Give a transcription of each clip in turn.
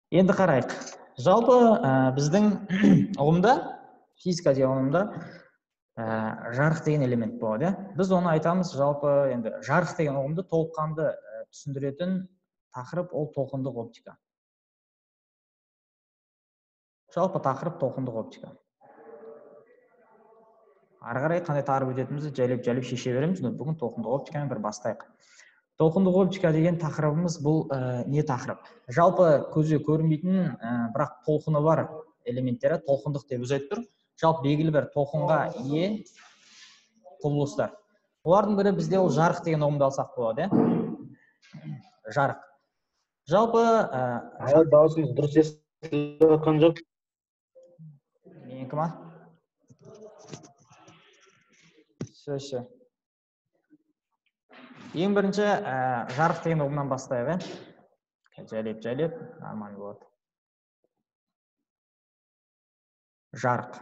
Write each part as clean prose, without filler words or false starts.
Енді қарайық. Жалпы біздің ұғымда, физика деген ұғымда жарық деген элемент болады. Біз оны айтамыз, жалпы енді жарық деген ұғымды толыққанды түсіндіретін тақырып ол толқындық оптика. Жалпы тақырып толқындық оптика. Ары қарай қандай тақырып өтетінімізді жайлап шеше береміз. Бүгін толқындық оптикамен бір бастайық. Толқындық оптика деген тақырыбымыз бұл не тақырып? Жалпы көзге көрінбейтін, бірақ толқыны бар элементтері толқындық деп өзі айтып тұр. Жалпы белгілі бір толқынға ие құбылыстар. Олардың бірі бізде ол жарық деген ұғымды алсақ болады, жарық. Жалпы дауысыңыз дұрыс естіліп жатқан жоқ. Менікі ма? Сөзші. Ең бірінші жарық деген ұғымнан бастайық, жайлап, нормально болады. Жарық.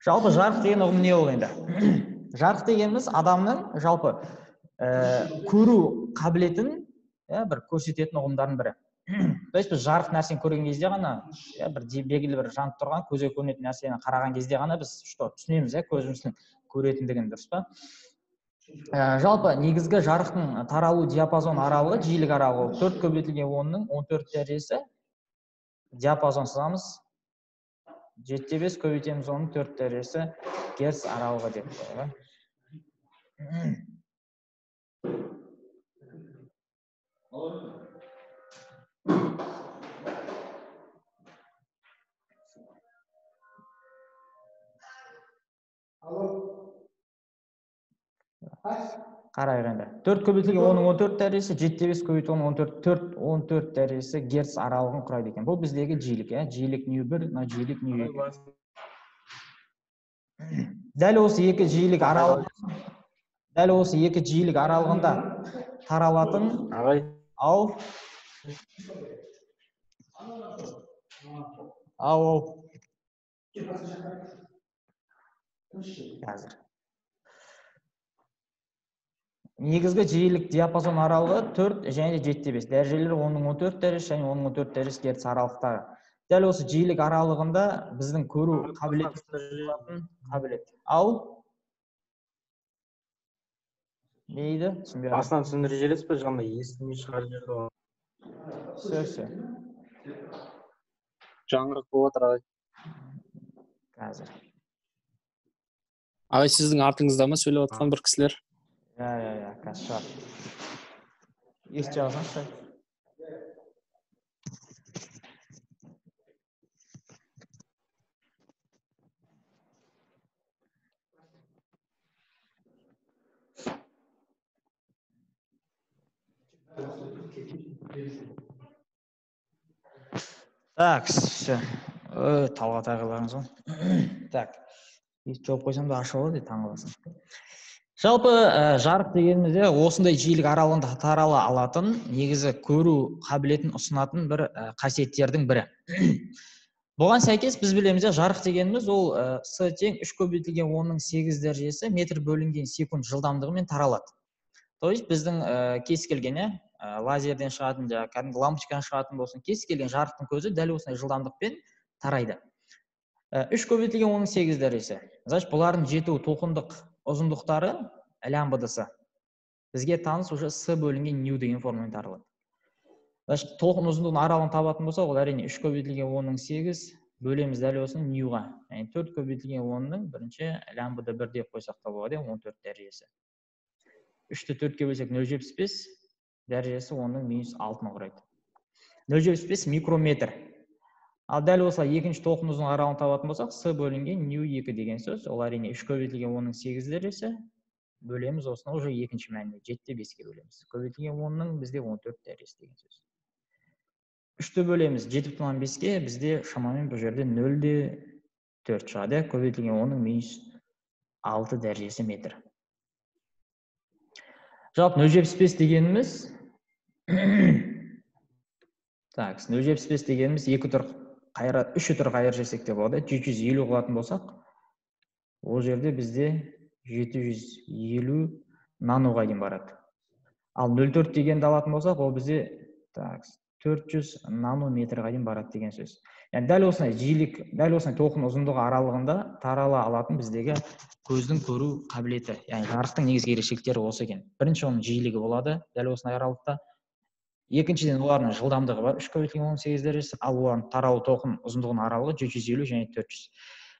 Жалпы жарық деген ұғым не ол енді? Жарық дегеніміз адамның жалпы көру қабілетін бір көрсететін ұғымдардың бірі. То есть біз жарық нәрсені көрген кезде ғана, бір белгілі бір жанып тұрған көзге көрінетін нәрсені қараған кезде ғана біз түсінеміз, көзіміздің көретіндігін, дұрыс па? Жалпы негізгі жарықтың таралу диапазон аралығы, жиілік аралығы 4 көбейтілген 10-ның 14 дәрежесі. Диапазон сызамыз. 7/5 көбейтеміз 10-ның 4 дәрежесі герц аралығы деп қояйық. Қарайық енді. 4 көбейтілген 10-ның 14 дәрежесі, 7/5 көбейтілген 14 дәрежесі герц аралығын құрайды екен. Бұл біздегі жиілік, жиілік нью1, мына жиілік нью2. Дәл осы екі жиілік аралығында таралатын қазір. Негізгі жиілік диапазон аралығы 4 және 7/5. Дәрежелері 10-ның 14 дәрежесі және 10-ның 14 дәрежесі герц аралықтары. Дәл осы жиілік аралығында біздің көру қабілет. Нейді? Басынан түсіндіре желесіз бе? Жаңа естімей шығар жерді. Сөзші. Жаңғырық болып отыр. Қазір. Ағай, сіздің артыңызда ма сөйлеп отқан бір кісілер? Қазір шығар. Ес жағасаңызшы. Так, все. Талға тағыларыңыз ғой. Так. Жауып қойсам да ашық болады, таңғаласың. Жалпы жарық дегенімізде осындай жиілік аралығында тарала алатын, негізі көру қабілетін ұсынатын бір қасиеттердің бірі. Бұған сәйкес біз білеміз, жарық дегеніміз ол С тең 3 көбейтілген 10-ның 8 дәрежесі метр бөлінген секунд жылдамдығымен таралады. То есть біздің кез келген лазерден шығатын, кәдімгі лампочкадан шығатын болсын, кез келген жарықтың көзі дәл осындай жылдамдықпен тарайды. 3 көбейтілген 10-ның 8 дәрежесі. Значит, бұлардың жету толқындық ұзындықтары лямбдасы. Бізге таныс уже С бөлінген нью деген формамен таралады. Значит, толқын ұзындығын аралығын табатын болса, ол әрине 3 көбейтілген 10-ның 8 бөлеміз дәл осыны ньюға. Yani 4 көбейтілген 10-ның бірінші лямбда 1 деп қойсақ та болады, 14 дәрежесі. 3-ті 4-ке бөлсек 0,75 дәрежесі 10-ның -6-ны құрайды. 0,75 микрометр. Ал дәл осылай екінші толқын ұзындығын аралығын табатын болсақ, С бөлінген нью2 деген сөз. Ол әрине 3 көбейтілген 10-ның 8 дәрежесі. Бөлеміз осыны уже екінші мәніне 7/5-ке бөлеміз. Көбейтілген 10-ның бізде 14 дәрежесі деген сөз. 3-ті бөлеміз 7/5-ке, бізде шамамен бұл жерде 0,4 шығады. Көбейтілген 10-ның -6 дәрежесі метр. Жалпы 0,75 дегеніміз 0,75 дегеніміз 3 тұр қайыр жесек те болады. 750 қылатын болсақ, ол жерде бізде 750 наноға дейін барады. Ал 0,4 дегенді алатын болсақ, ол бізде Так, 400 нанометрға дейін барады деген сөз. Яғни дәл осындай жиілік, дәл осындай тоқым ұзындығы аралығында тарала алатын біздегі көздің көру қабілеті. Яғни жарықтың негізгі ерекшеліктері осы екен. Бірінші оның жиілігі болады, дәл осындай аралықта. Екіншіден олардың жылдамдығы бар, 3,18 дәрежесі, ал олардың таралу тоқым ұзындығының аралығы 750 және 400.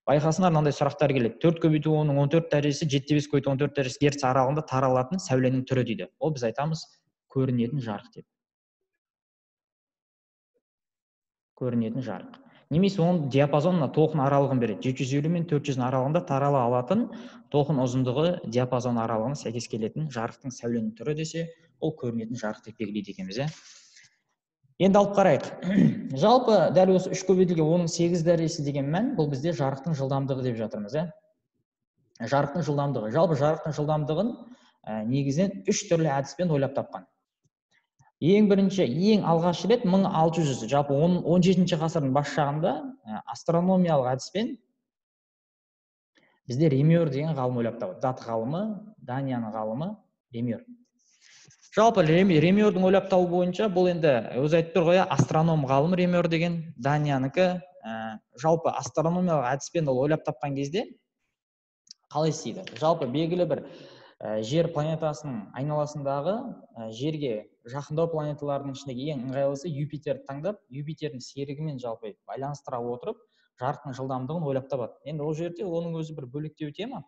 Байқасындар, мынандай сұрақтар келеді. 4,10 14 дәрежесі, 7,5 14 дәрежесі герц аралығында таралатын сәуленің түрі дейді. Ол біз айтамыз көрінетін жарық деп. Көрінетін жарық. Немесе оның диапазонына тоқым аралығын береді. 750 мен 400 аралығында тарала алатын тоқым ұзындығы диапазон аралығына сәйкес келетін жарықтың сәуленің түрі десе, ол көрінетін жарық деп белгілейді екенбіз. Енді алып қарайық. Жалпы дәл осы 3,18 дәрежесі деген мән, бұл бізде жарықтың жылдамдығы деп жатырмыз. Жарықтың жылдамдығы. Жалпы жарықтың жылдамдығын негізінен 3 түрлі әдіспен ойлап тапқан. Ең бірінші, ең алғаш рет 1600, жалпы 17-ші ғасырдың бас жағында астрономиялық әдіспен бізде Ремер деген ғалым ойлап тапты. Дат ғалымы, Данияның ғалымы Ремер. Жалпы Ремердің ойлап табу бойынша, бұл енді өзі айтып тұр ғой, астроном ғалым Ремер деген, Даниянікі. Жалпы астрономиялық әдіспен ол ойлап тапқан кезде қалай істейді? Жалпы белгілі бір жер планетасының айналасындағы жерге жақындау планеталарының ішіндегі ең ыңғайлысы Юпитерді таңдап, Юпитердің серігімен жалпы байланыстыра отырып, жарықтың жылдамдығын ойлап табады. Енді ол жерде оның өзі бір бөлектеу тема.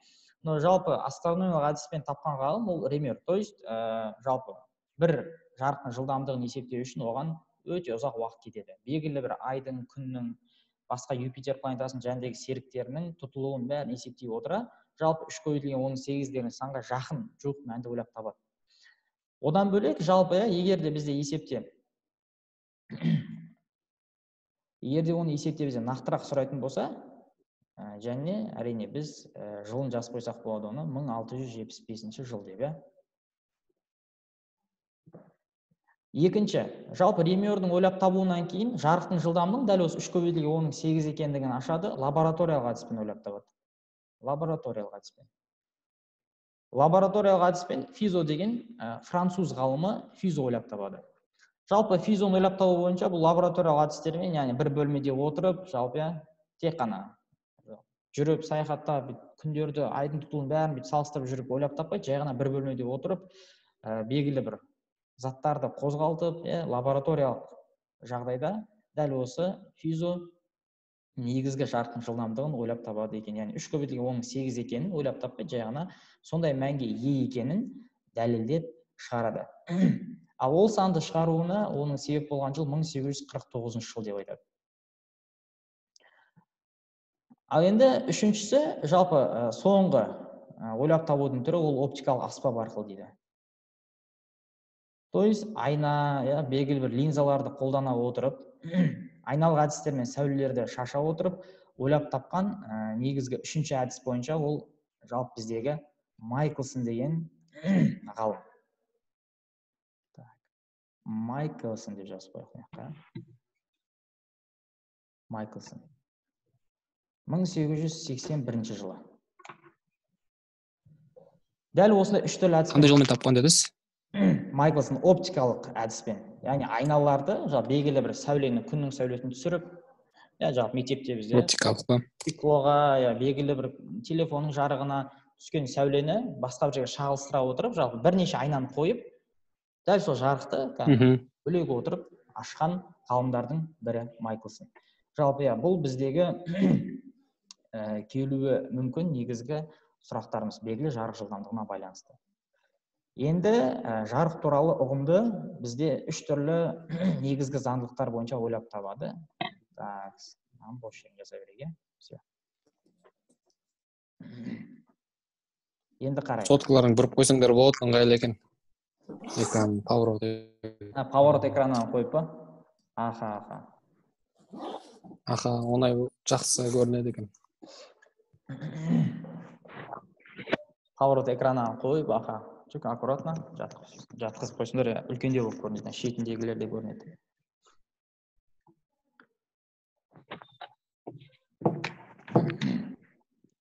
Но жалпы астрономиялық әдіспен тапқан ғалым ол Ремер. То есть жалпы бір жарықтың жылдамдығын есептеу үшін оған өте ұзақ уақыт кетеді. Белгілі бір айдың, күннің, басқа Юпитер планетасының жәндегі серіктерінің тұтылуын бәрін есептей отыра, жалпы 3,18 деген санға жақын жуық мәнді ойлап табады. Одан бөлек, жалпы егер де бізде есепте оны есепте нақтырақ сұрайтын болса, және әрине біз жылын жазып қойсақ болады, оны 1675 жыл деп. Екінші, жалпы Ремердің ойлап табуынан кейін жарықтың жылдамдығын дәл осы 3,18 екендігін ашады, лабораториялық әдіспен ойлап табады. Лабораториялық әдіспен. Лабораториялық әдіспен Физо деген француз ғалымы Физо ойлап табады. Жалпы Физоны ойлап табу бойынша бұл лабораториялық әдістермен, яғни бір бөлмеде отырып, жалпы тек қана жүріп, саяхаттап, күндерді, айдың тұтылуын бәрін салыстырып жүріп ойлап таппайды, жай ғана бір бөлмеде отырып, белгілі бір заттарды қозғалтып, лабораториялық жағдайда дәл осы Физо негізгі жарықтың жылдамдығын ойлап табады екен. Яғни 3,18 екенін ойлап таппайды, жай ғана сондай мәнге ие екенін дәлелдеп шығарады. Ал ол санды шығаруына оның себеп болған жыл 1849 жыл деп айтады. Ал енді үшіншісі, жалпы соңғы ойлап табудың түрі ол оптикалық аспап арқылы дейді. То есть айна, белгілі бір линзаларды қолдана отырып, айналық әдістермен сәулелерді шаша отырып, ойлап тапқан негізгі үшінші әдіс бойынша ол жалпы біздегі Майклсон деген ғалым. Майклсон деп жазып қояйық. Майклсон. 1881 жылы. Дәл осындай үш түрлі әдіспен. Қандай жолмен тапқан дедіңіз? Майклсон оптикалық әдіспен, яғни айналарды белгілі бір сәулені, күннің сәулесін түсіріп, жалпы мектепте бізде Оптикалық па? стеклоға, белгілі бір телефонның жарығына түскен сәулені басқа бір жерге шағылыстыра отырып, жалпы бірнеше айнаны қойып, дәл сол жарықты бөлек отырып ашқан ғалымдардың бірі Майклсон. Жалпы бұл біздегі келуі мүмкін негізгі сұрақтарымыз белгілі жарық жылдамдығына байланысты. Енді жарық туралы ұғымды бізде үш түрлі негізгі заңдылықтар бойынша ойлап табады. Так, бос жерін жаза берейік. Енді қарайық. Соткаларын бұрып қойсаңдар болады, ыңғайлы екен. Экран поворот. Поворот экранын қойып па? Аха, оңай жақсы көрінеді екен. Поворот экранын қойып, Çok аккуратно жатқызып қойсыңдар, үлкенде болып көрінеді, шетіндегілерде көрінеді.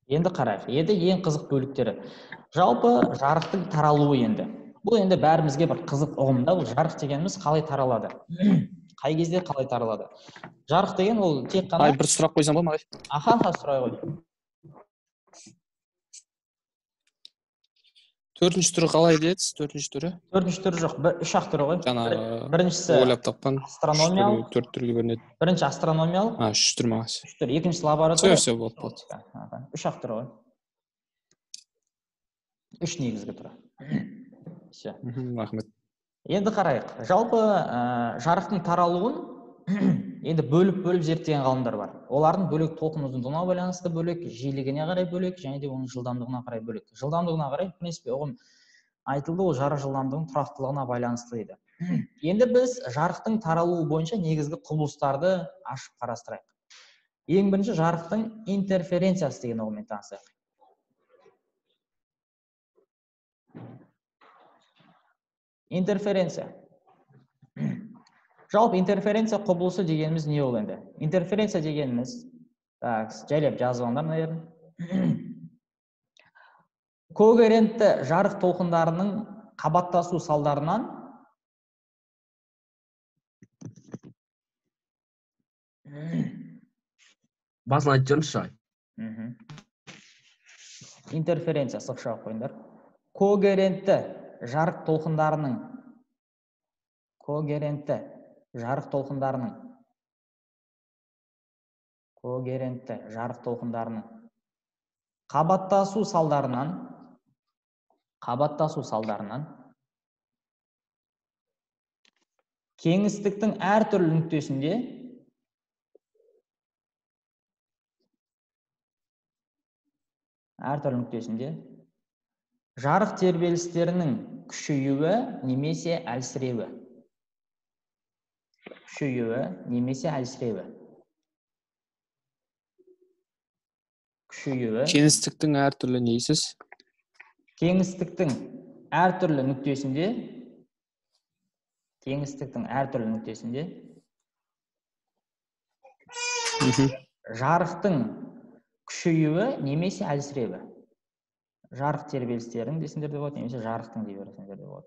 Енді қарайық. Енді ең қызық бөліктері. Жалпы жарықтың таралуы енді. Бұл енді бәрімізге бір қызық ұғым да, бұл жарық дегеніміз қалай таралады? Қай кезде қалай таралады? Жарық деген ол тек қана... Ай, бір сұрақ қойсам ба мағай? Аха, сұрай ғой. Төртінші түрі қалай дедіңіз? Төртінші түрі? Төртінші түрі жоқ, үш ақ түрі ғой. Жаңағы Біріншісі ойлап тапқан. астрономиялық. Төрт түрге бөлінеді. Бірінші астрономиялық. Үш түр мағай. Үш түр. Екіншісі лаборатория. Все, болды. Үш ақ түрі ғой. Үш негізгі түрі. Все. Рахмет. Енді қарайық. Жалпы жарықтың таралуын енді бөліп зерттеген ғалымдар бар. Олардың бөлек толқын ұзындығына байланысты бөлек, жиілігіне қарай бөлек, және де оның жылдамдығына қарай бөлек. Жылдамдығына қарай, в принципе, ұғым айтылды, ол жарық жылдамдығының тұрақтылығына байланысты дейді. Енді біз жарықтың таралуы бойынша негізгі құбылыстарды ашып қарастырайық. Ең бірінші жарықтың интерференциясы деген ұғыммен танысайық. Интерференция. Жалпы интерференция құбылысы дегеніміз не ол енді? Интерференция дегеніміз, жайлап жазып алыңдар, наверное. Когерентті жарық толқындарының қабаттасу салдарынан басын айтып жүріңізші. Интерференция сықша қойыңдар. Когерентті жарық толқындарының қабаттасу салдарынан кеңістіктің әртүрлі нүктесінде жарық тербелістерінің күшеюі немесе әлсіреуі. Кеңістіктің әртүрлі нейсіз? Кеңістіктің әртүрлі нүктесінде жарықтың күшеюі немесе әлсіреуі. Жарық тербелістерінің десеңдер де болады, немесе жарықтың дей берсеңдер де болады.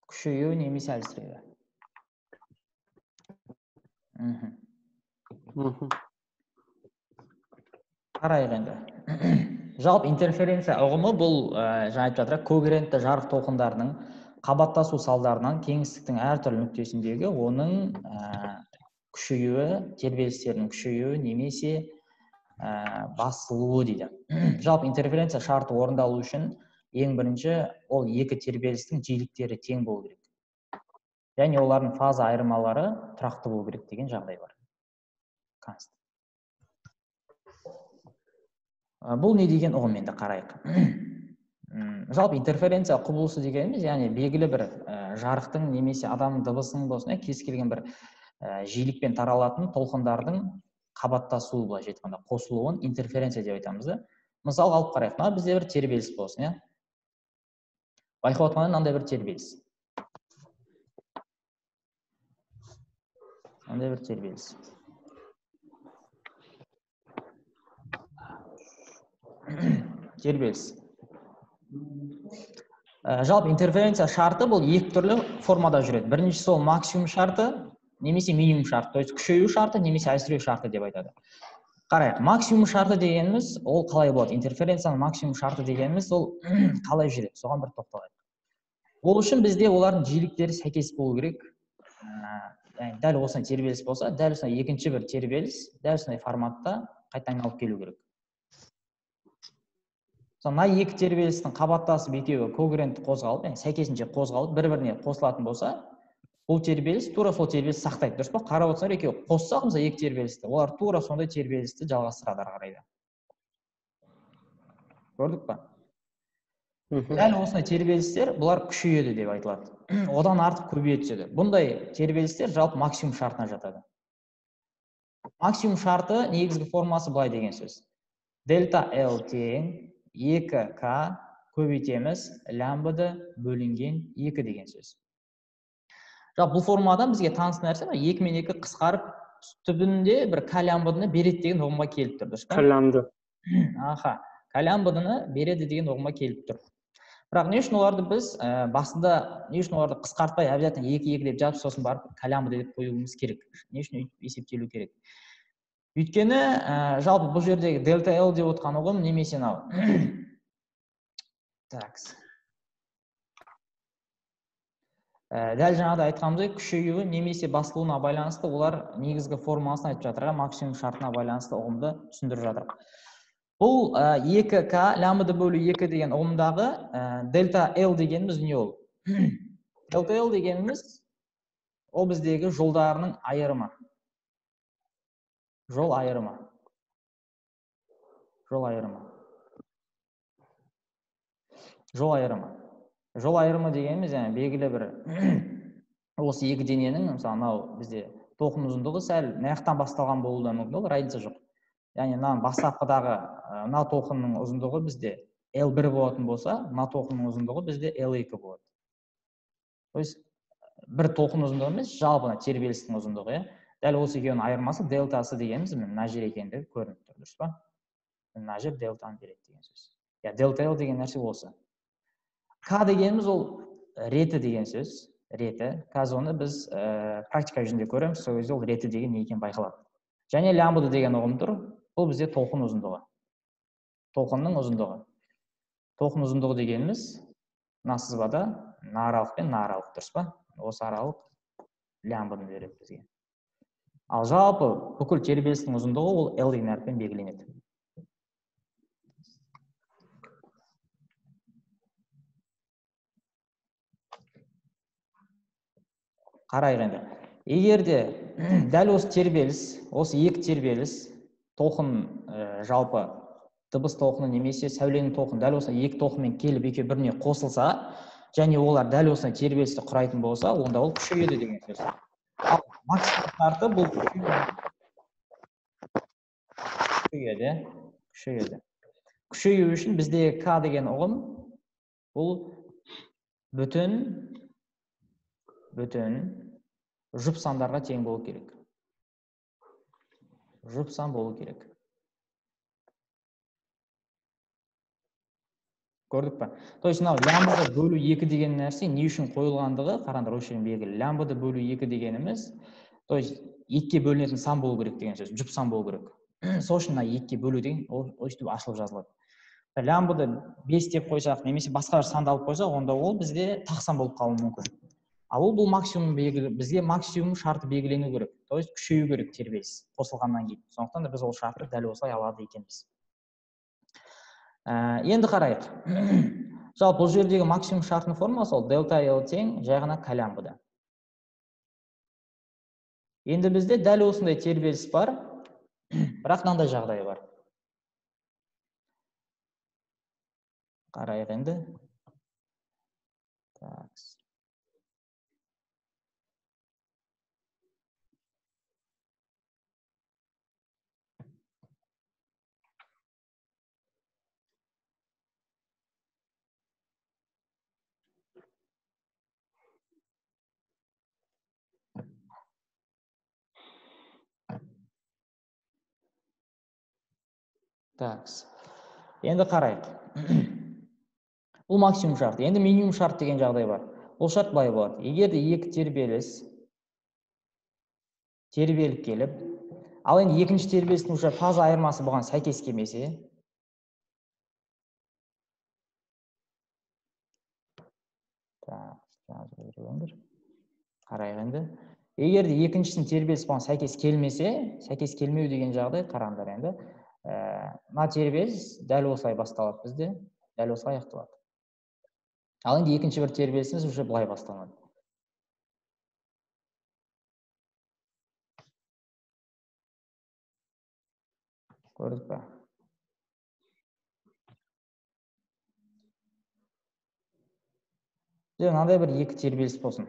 Күшеюі немесе әлсіреуі. Қарайық енді. Жалпы интерференция ұғымы бұл жаңа айтып жатыр, когерентті жарық толқындарының қабаттасу салдарынан кеңістіктің әртүрлі нүктесіндегі оның күшеюі, тербелістерінің күшеюі немесе басылуы дейді. Жалпы интерференция шарты орындалу үшін ең бірінші ол екі тербелістің жиіліктері тең болу керек. Және олардың фаза айырмалары тұрақты болу керек деген жағдай бар. Бұл не деген ұғым енді қарайық. Жалпы интерференция құбылысы дегеніміз, яғни белгілі бір жарықтың немесе адамның дыбысының болсын, кез келген бір жиілікпен таралатын толқындардың қабаттасуы, былайша айтқанда қосылуын интерференция деп айтамыз да. Мысал алып қарайық, мына бізде бір тербеліс болсын, байқап отырған мынандай бір тербеліс. Мынандай бір тербеліс. Тербеліс. Жалпы интерференция шарты бұл екі түрлі формада жүреді. Біріншісі ол максимум шарты, немесе минимум шарты, то есть күшею шарты, немесе әлсіреу шарты деп айтады. Қарайық, максимум шарты дегеніміз ол қалай болады? Интерференцияның максимум шарты дегеніміз ол қалай жүреді? Соған бір тоқталайық. Ол үшін бізде олардың жиіліктері сәйкес болу керек. Дәл осындай тербеліс болса, дәл осындай екінші бір тербеліс, дәл осындай форматта қайтадан алып келу керек. Мына екі тербелістің қабаттасып екеуі когерентті қозғалып, сәйкесінше қозғалып, бір-біріне қосылатын болса, бұл тербеліс тура сол тербелісті сақтайды. Дұрыс па? Қарап отырсаңдар, екеуі қоссақ, мысалы екі тербелісті, олар тура сондай тербелісті жалғастырады ары қарай. Көрдік па? Дәл осындай тербелістер бұлар күшейеді деп айтылады. Одан артық көбейе түседі. Бұндай тербелістер жалпы максимум шартына жатады. Максимум шарты негізгі формасы былай деген сөз. Дельта L тең 2К көбейтеміз лямбда бөлінген 2 деген сөз. Жалпы бұл формадан бізге таныс нәрсе 2 мен 2 қысқарып түбінде бір К лямбданы береді деген ұғымға келіп тұр. К лямбда. Аха. лямбданы береді деген ұғымға келіп тұр. Бірақ не үшін оларды біз басында не үшін оларды қысқартпай обязательно 2 деп жазып, сосын барып лямбда деп қоюымыз керек? Не үшін есептелу керек? Өйткені жалпы бұл жердегі дельта L деп отқан ұғым немесе мынау. Дәл жаңағыда айтқанымыздай күшеюі немесе басылуына байланысты олар негізгі формуласын айтып жатыр, максимум шартына байланысты ұғымды түсіндіріп жатыр. Бұл 2К лямбда бөлу 2 деген ұғымдағы дельта L дегеніміз не ол? Дельта L дегеніміз ол біздегі жолдарының айырымы. Жол айырымы. Жол айырымы. Жол айырымы. Жол айырымы дегеніміз белгілі бір осы екі дененің, мысалы, мынау бізде тоқым ұзындығы сәл мынаяқтан басталған болуы да мүмкін, ол разница жоқ. Яғни мына бастапқыдағы мына тоқымның ұзындығы бізде L1 болатын болса, мына тоқымның ұзындығы бізде L2 болады. То есть бір тоқым ұзындығы емес, жалпы тербелістің ұзындығы, дәл осы екеуінің айырмасы дельтасы дегеніміз мына жер екендігі көрініп тұр, дұрыс па? Мына жер дельтаны береді деген сөз. Дельта L деген нәрсе осы. К дегеніміз ол реті деген сөз, реті. Қазір оны біз практика жүзінде көреміз, сол кезде ол реті деген не екені байқалады. Және лямбда деген ұғым тұр, бұл бізде тоқым ұзындығы. Тоқымның ұзындығы. Тоқым ұзындығы дегеніміз мына сызбада мына аралық пен мына аралық, дұрыс па? Осы аралық лямбданы береді бізге. Ал жалпы бүкіл тербелістің ұзындығы ол L деген әріппен белгіленеді. Қарайық енді. Егер де дәл осы тербеліс, осы екі тербеліс, тоқым жалпы дыбыс тоқымы немесе сәуленің тоқымы дәл осы екі тоқыммен келіп екеуі біріне қосылса, және олар дәл осы тербелісті құрайтын болса, онда ол күшейеді деген сөз. Ал максимум шарты бұл күшейеді. Күшею үшін бізде К деген ұғым бұл бүтін жұп сандарға тең болу керек. Жұп сан болу керек. Көрдік па? То есть, лямбда бөлу 2 деген нәрсе не үшін қойылғандығы, қараңдар, осы жерден белгілі. Лямбда бөлу 2 дегеніміз, то есть, 2-ке бөлінетін сан болу керек деген сөз, жұп сан болу керек. Сол үшін 2-ке бөлу деген өйстіп ашылып жазылады. Лямбда 5 деп қойсақ, немесе басқа бір санды алып қойсақ, онда ол бізде тақ сан болып қалуы мүмкін. Ал бұл максимум белгілі, бізге максимум шарты белгілену керек. То есть, күшею керек тербеліс қосылғаннан кейін. Сондықтан да біз ол шартты дәл осылай алады екенбіз. Енді қарайық. Жалпы бұл жердегі максимум шартының формуласы ол дельта L тең жай ғана К лямбда. Енді бізде дәл осындай тербеліс бар, бірақ мынандай жағдай бар. Қарайық енді. Енді қарайық. Бұл максимум шарт. Енді минимум шарт деген жағдай бар. Бұл шарт былай болады. Егер де екі тербеліс тербеліп келіп, ал енді екінші тербелістің уже фаза айырмасы бұған сәйкес келмесе, қарайық енді. Егер де екіншісінің тербеліс бұған сәйкес келмесе, сәйкес келмеу деген жағдай, қараңдар енді. Мына тербеліс дәл осылай басталады бізде, дәл осылай аяқталады. Ал енді екінші бір тербелісіміз уже былай басталады. Көрдік па? Мынандай бір екі тербеліс болсын.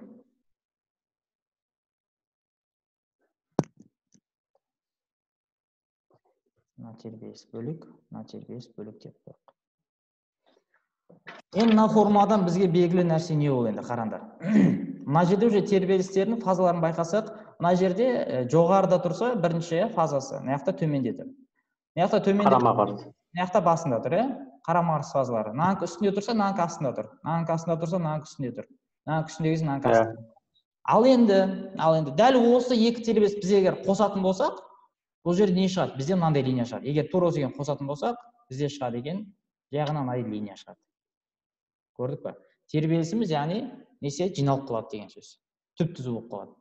Мына тербеліс бөлік, мына тербеліс бөлік деп қойдық. Енді мына формуладан бізге белгілі нәрсе не ол енді, қараңдар. Мына жерде уже тербелістердің фазаларын байқасақ, мына жерде жоғарыда тұрса бірінші фазасы, мына жақта төменде тұр. Мына жақта төменде, Қарама қарсы. мына жақта басында тұр, қарама қарсы фазалары. Мынанікі үстінде тұрса, мынанікі астында тұр. Мынанікі астында тұрса, мынанікі үстінде тұр. Мынанікі үстінде келсе, мынанікі астында. Ал енді дәл осы екі тербеліс біз егер қосатын болсақ, бұл жерде не шығады? Бізде мынандай линия шығады. Егер тура осыған қосатын болсақ, бізде шығады екен, жағынан мынандай линия шығады. Көрдік па? Тербелісіміз, яғни несе жиналып қалады деген сөз. Түп түзу болып қалады.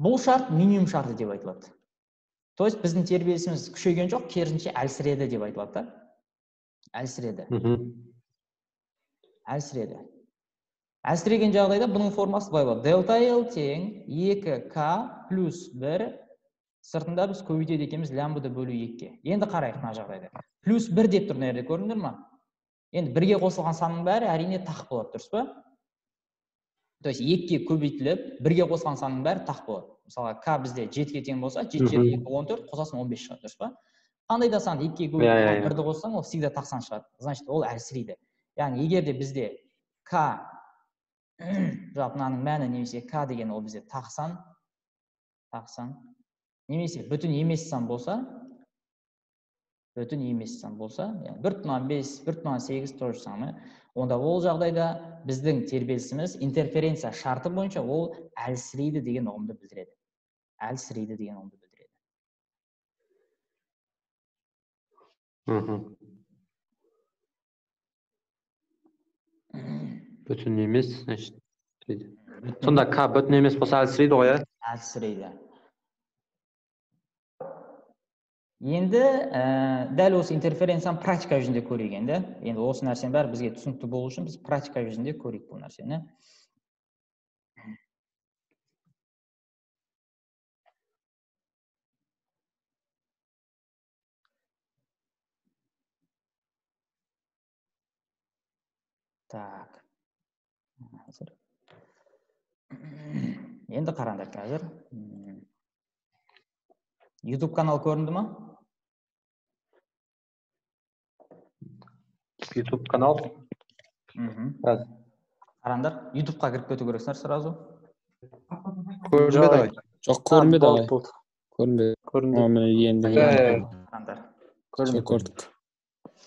Бұл шарт минимум шарты деп айтылады. То есть біздің тербелісіміз күшейген жоқ, керісінше әлсіреді деп айтылады да. Әлсіреді. Әлсіреген жағдайда бұның формасы былай болады. Дельта L тең 2K плюс 1 сыртында біз көбейтеді екенбіз лямбда бөлу 2-ке. Енді қарайық мына жағдайда. Плюс 1 деп тұр мына жерде, көрдіңдер ме? Енді 1-ге қосылған санның бәрі әрине тақ болады, дұрыс па? То есть 2-ке көбейтіліп, 1-ге қосылған санның бәрі тақ болады. Мысалға К бізде 7-ге тең болса, 7 2 14, қосасын 15 шығады, дұрыс па? Қандай да сан 2-ге көбейтіліп 1-ді қоссаң, ол всегда тақ сан шығады. Значит, ол әлсірейді. Яғни егер де бізде К жалпы мынаның мәні немесе К деген ол бізде тақ сан, немесе бүтін емес сан болса, яғни 1,5, 1,8 тоже самое. Онда ол жағдайда біздің тербелісіміз интерференция шарты бойынша ол әлсірейді деген ұғымды білдіреді. Әлсірейді деген ұғымды білдіреді. Бүтін емес, значит. Сонда К бүтін емес болса әлсірейді ғой, ә? Әлсірейді. Енді дәл осы интерференцияны практика жүзінде көрейік енді. Енді осы нәрсенің бәрі бізге түсінікті болу үшін біз практика жүзінде көрейік бұл нәрсені. Так. Енді қараңдар қазір. YouTube канал көрінді ма? YouTube канал? Қараңдар, YouTube-қа кіріп кету керексіңдер сразу. Көрінбеді ағай. Жоқ, көрінбеді ағай. Көрінбеді. Көрдік.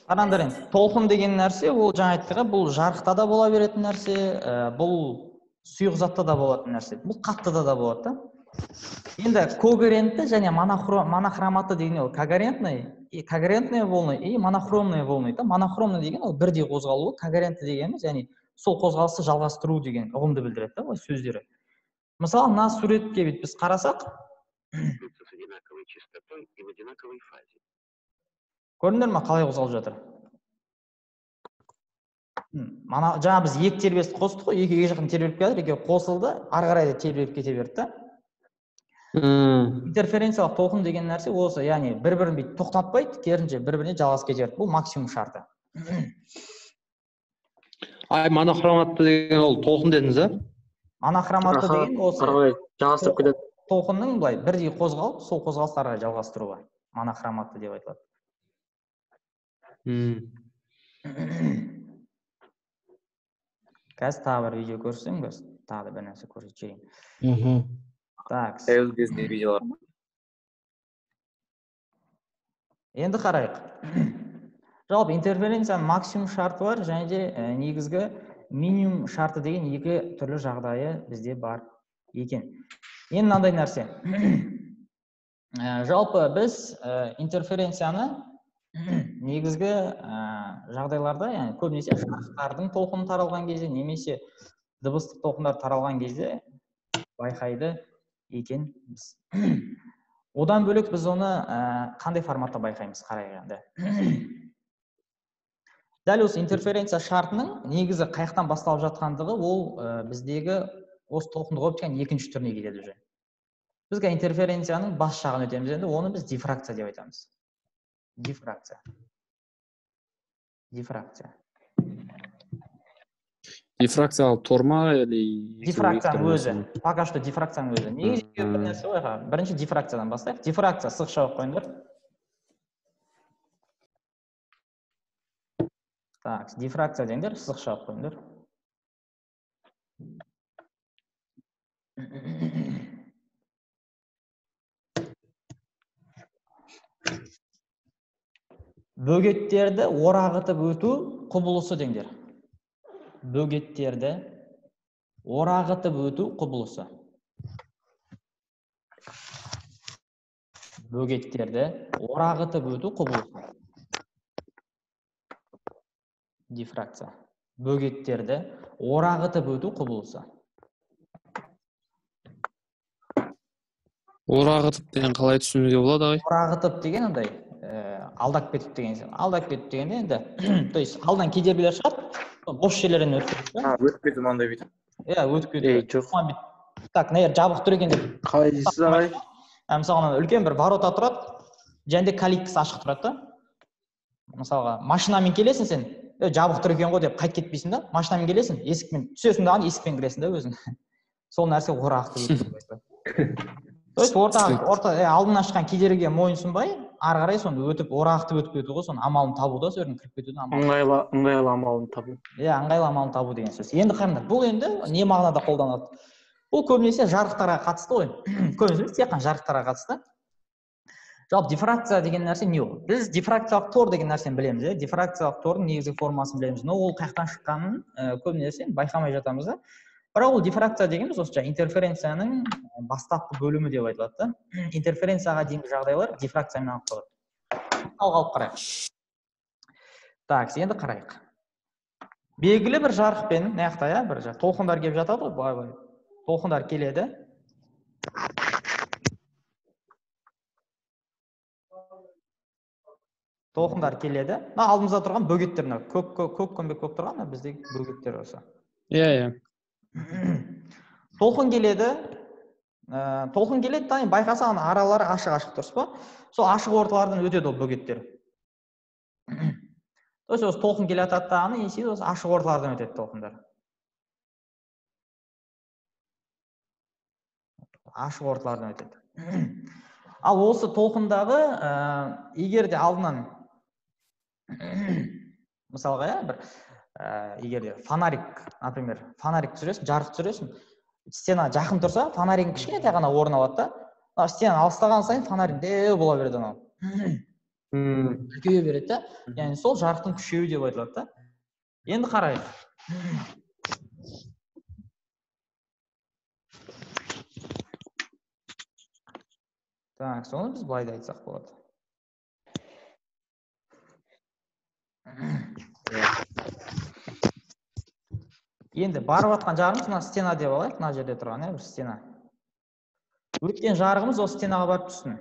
Қараңдар енді, толқын деген нәрсе, ол жаңа айттық, бұл жарықта да бола беретін нәрсе, бұл сұйық затта да болатын нәрсе, бұл қаттыда да болады да. Енді когерентті және монохроматты деген ол когерентные волны и монохромные волны. Монохромный деген ол бірдей қозғалуы, когерентті дегеніміз, яғни сол қозғалысты жалғастыру деген ұғымды білдіреді да, сөздері. Мысалы, мына суретке біз қарасақ, көрдіңдер ме, қалай қозғалып жатыр? Жаңа біз екі тербелісті қостық қой, екі жақын тербеліп келді, екеуі қосылды, ары қарай да тербеліп кете берді да. Интерференциялық толқын деген нәрсе осы, яғни бір-бірін бүйтіп тоқтатпайды, керісінше бір-біріне жалғасып кете берді. Бұл максимум шарты. Монохроматты деген ол толқын дедіңіз, ә? Монохроматты деген осы жалғастырып кетеді. Толқынның былай бірдей қозғалып, сол қозғалыстарға жалғастыруға монохроматты деп айтылады. Қазір тағы бір видео көрсем, тағы да бір нәрсе көрсетейін. Так. Енді қарайық. Жалпы интерференцияның максимум шарты бар, және де негізгі минимум шарты деген екі түрлі жағдайы бізде бар екен. Енді мынандай нәрсе. Жалпы біз интерференцияны негізгі жағдайларда, яғни көбінесе жарықтардың толқыны таралған кезде, немесе дыбыстық толқындар таралған кезде байқайды екенбіз. Одан бөлек біз оны қандай форматта байқаймыз қарайғанда. Дәл осы интерференция шартының негізі қаяқтан басталып жатқандығы, ол біздегі осы толқынды қойып жатқан екінші түріне кетеді уже. Бізге интерференцияның бас жағын өтеміз, енді оны біз дифракция деп айтамыз. Дифракция. Дифракциялық торма или дифракцияның өзі. Пока что дифракцияның өзі. Негізі бір нәрсе ғой, бірінші дифракциядан бастайық. Дифракция сызықша қойып қойыңдар. Так, дифракция деңдер, сызықша қойып қойыңдар. Бөгеттерді орағытып өту құбылысы деңдер. Бөгеттерді орағытып өту құбылысы. Бөгеттерді орағытып өту құбылысы. Дифракция. Бөгеттерді орағытып өту құбылысы. Орағытып деген қалай түсінуге болады ағай? Орағытып деген андай алдап кетіп деген сияқты. Алдап кетіп дегенде енді, то есть алдан кедергілер шығады, бос жерлерден өтіп кетеді. Өтіп кету мынандай бүйтіп. Иә, өтіп кетеді. жоқ. Так, мына жер жабық тұр екен деп. Қалай дейсіз ағай? Мысалға үлкен бір ворота тұрады, және де калиткасы ашық тұрады да. Мысалға машинамен келесің сен, жабық тұр екен ғой деп қайт кетпейсің да, машинамен келесің, есікпен түсесің дағы есікпен кіресің да өзің. Сол нәрсе орағытып өту. То есть алдынан шыққан кедергіге мойынсұнбай, ары қарай соны өтіп, орағытып өтіп кету ғой, соны амалын табу да, сол жерден кіріп кетудің амалы. Ыңғайлы амалын табу. Иә, ыңғайлы амалын табу деген сөз. Енді қараңдар, бұл енді не мағынада қолданылады? Бұл көбінесе жарықтарға қатысты ғой. Көбінесе тек қана жарықтарға қатысты. Жалпы дифракция деген нәрсе не ол? Біз дифракциялық тор деген нәрсені білеміз, иә. Дифракциялық тордың негізгі формасын білеміз. Но ол қаяқтан шыққанын көбінесе байқамай жатамыз да. Бірақ ол дифракция дегеніміз осы интерференцияның бастапқы бөлімі деп айтылады да. Интерференцияға дейінгі жағдайлар дифракциямен анықталады. Алып қарайық. Так, енді қарайық. Белгілі бір жарықпен, мына жақта иә, бір толқындар келіп жатады ғой, былай. Толқындар келеді. Толқындар келеді. Мына алдымызда тұрған бөгеттер, мына көк көмбе көк тұрған, біздегі бөгеттер осы. Иә. Толқын келеді, тайын байқасаң аралары ашық дұрыс па? Сол ашық орталардан өтеді ол бөгеттер. То есть осы толқын келе жатады, осы ашық орталардан өтеді толқындар. Ашық орталардан өтеді. Ал осы толқындағы егер де алдынан мысалға бір егер де фонарик, например, фонарик түсіресің, жарық түсіресің, стена жақын тұрса, фонаригің кішкене ғана орын алады да, стена алыстаған сайын фонарик дәу бола береді анау. Үлкейе береді да. Яғни сол жарықтың күшеюі деп айтылады да. Енді қарайық. Так, соны біз былай да айтсақ болады. Енді барып атқан жарығымыз мына стена деп алайық, мына жерде тұрған бір стена. Өткен жарығымыз осы стенаға барып түссін.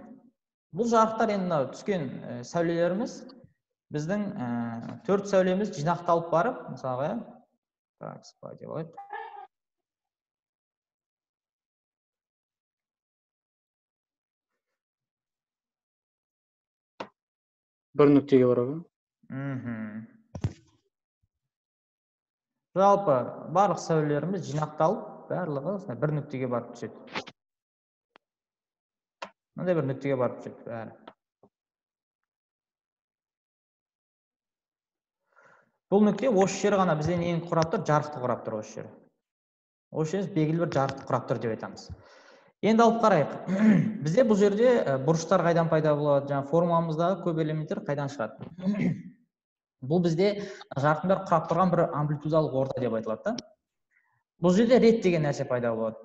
Бұл жарықтар енді түскен сәулелеріміз біздің 4 сәулеміз жинақталып барып, мысалға, так, спай деп алайық. Бір нүктеге барады. Жалпы барлық сәулелеріміз жинақталып, барлығы бір нүктеге барып түседі. Мынандай бір нүктеге барып түседі бәрі. Бұл нүкте осы жер ғана бізде нені құрап тұр? Жарықты құрап тұр осы жер. Осы жер белгілі бір жарықты құрап тұр деп айтамыз. Енді алып қарайық. Бізде бұл жерде бұрыштар қайдан пайда болады? Жаңа формуламыздағы көп элементтер қайдан шығады? Бұл бізде жарықтың бәрі құрап тұрған бір амплитудалық орта деп айтылады да. Бұл жерде рет деген нәрсе пайда болады.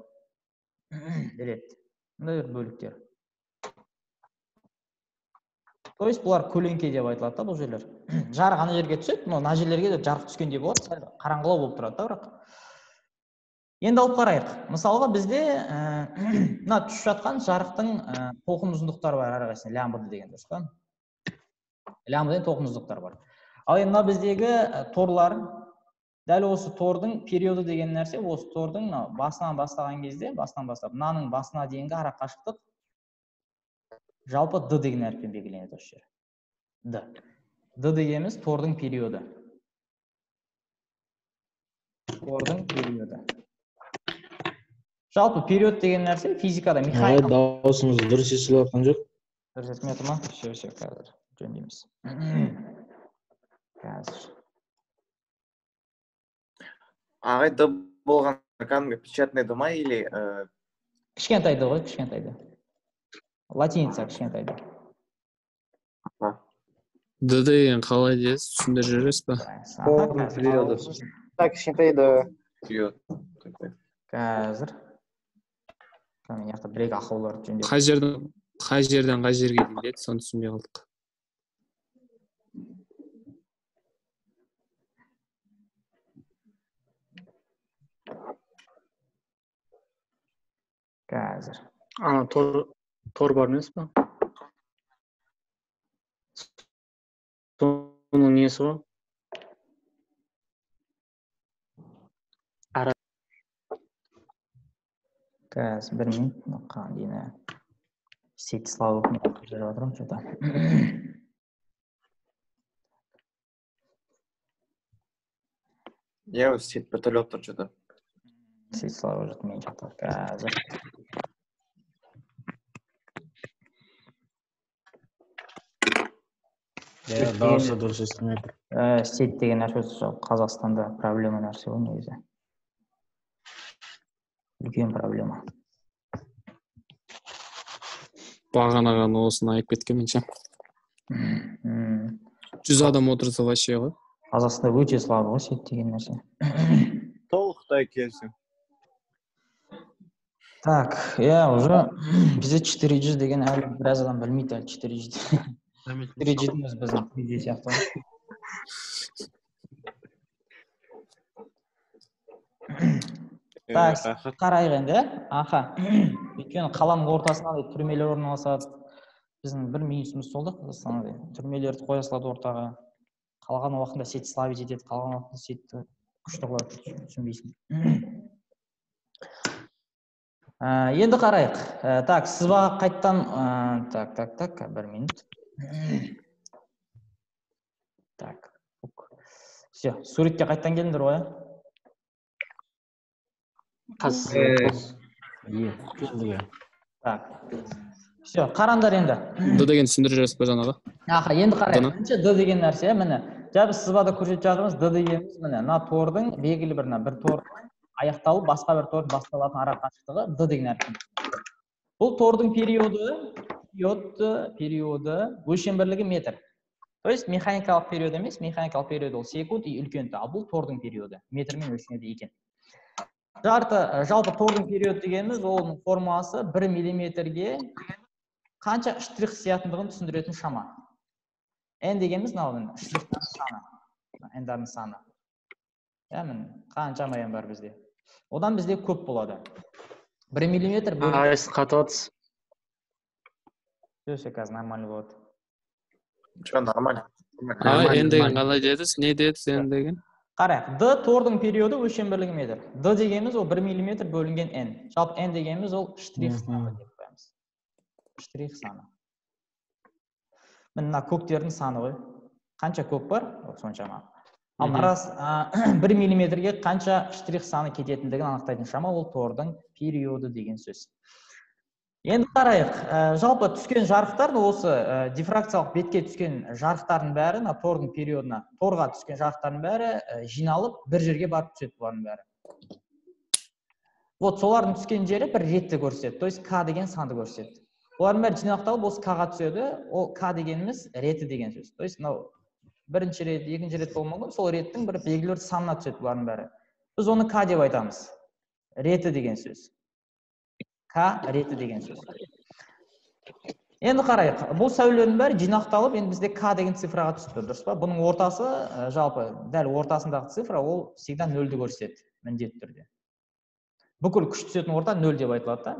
Рет. Мындай бір бөліктер. То есть бұлар көлеңке деп айтылады да бұл жерлер. Жарық ана жерге түседі, мына жерлерге де жарық түскендей болады, қараңғылау болып тұрады да бірақ. Енді алып қарайық. Мысалға бізде мына түсіп жатқан жарықтың толқын ұзындықтары бар әрқайсысында, лямбда деген дұрыс па? Лямбдадан толқын ұзындықтары бар. Ал енді біздегі торлар, дәл осы тордың периоды деген нәрсе, осы тордың басынан бастаған кезде, мынаның басына дейінгі ара қашықтық жалпы D деген әріппен белгіленеді осы жер. D. D дегеніміз тордың периоды. Тордың периоды. Жалпы период деген нәрсе физикада механикалық. Дауысыңыз дұрыс естіліп жатқан жоқ. Дұрыс естілмей отыр ма? Все, қазір жөндейміз. Қазір. Ағай, Д болған кәдімгі печатный Д ма или кішкентайды ғой, кішкентайды. Латиница кішкентайды. д деген қалай дейсіз, түсіндіріп жібересіз ба? Тордың периоды. Так, кішкентай д. Период. Қазір. Мына жақта бір-екі ақауларды жөндеп. Қай жерден қай жерге дейін деді, соны түсінбей қалдық. Қазір. Ана тор бар емес па? Соның несі ғой? Қазір бір минут. Қандайына сет слава жарып жатырмын что-то. Я өз сет бітіріліп тұр что-то. Сет слава жатыр мен жақта. Қазір. Дұрыс естімей тұр. Сет деген нәрсе Қазақстанда проблема нәрсе ғой негізі. Үлкен проблема. Бағана ғана осыны айтып кеткенмен ше. 100 адам отырса вообще ғой. Қазақстанда өте слабы ғой сет деген нәрсе. Толықтай келсің. Так, уже бізде 400 деген әлі біраз адам білмейді әлі 400. 400-іміз біздің видео сияқты. Так, қарайық енді. Аха. Өйткені қаланың ортасына түрмелер орналасады. Біздің бір минусымыз сол да Қазақстанда. Түрмелерді қоя салады ортаға. Қалған уақытында сет слабить етеді, қалған уақытында сетті күшті қылады, түсінбейсің. Енді қарайық. Так, сызбаға қайттан так, бір минут. Так. Все, суретке қайттан келдіңдер ғой. Так. Все, қараңдар енді. Д деген түсіндіріп жібересіз ба жаңағы? Аха, енді қарайық. Бірінші д деген нәрсе, міне, біз сызбада көрсетіп жатырмыз, д дегеніміз міне, мына тордың белгілі бір тордың аяқталып, басқа бір тордың басталатын ара қашықтығы д деген нәрсе. Бұл тордың периоды өлшем бірлігі метр. То есть механикалық период емес, механикалық период ол секунд и үлкен, ал бұл тордың периоды метрмен өлшенеді екен. Жалпы тордың период дегеніміз оның формуласы 1 миллиметрге қанша штрих сиятындығын түсіндіретін шама. N дегеніміз штрихтардың саны. N-дардың саны. Қанша майын бар бізде. Одан бізде көп болады. 1 миллиметр бөліп. Айс қататыз. Все, қазір нормально болады. Что, нормально? N деген қалай дедіңіз? Не дедіңіз N деген? Қарайық, D тордың периоды өлшем бірлігі метр. D дегеніміз ол 1 миллиметр бөлінген N. Жалпы N дегеніміз ол штрих саны деп қоямыз. Штрих саны. Мына көктердің саны ғой. Қанша көк бар? Соншама. Ал 1 миллиметрге қанша штрих саны кететіндігін анықтайтын шама ол тордың периоды деген сөз. Енді қарайық, жалпы түскен жарықтар осы дифракциялық бетке түскен жарықтардың бәрі, тордың периодына, торға түскен жарықтардың бәрі жиналып бір жерге барып түседі бұлардың бәрі. Вот солардың түскен жері бір ретті көрсетеді, то есть К деген санды көрсетеді. Олардың бәрі жинақталып осы К-ға түседі, ол К дегеніміз реті деген сөз. То есть бірінші рет, екінші рет болуы мүмкін, сол реттің бір белгілі бір санына түседі бұлардың бәрі. Біз оны К деп айтамыз. Реті деген сөз. К реті деген сөз. Енді қарайық, бұл сәулелердің бәрі жинақталып, енді бізде К деген цифраға түсті, дұрыс па? Бұның ортасы, жалпы, дәл ортасындағы цифра, ол всегда нөлді көрсетеді, міндетті түрде. Бүкіл күш түсетін орта нөл деп айтылады да.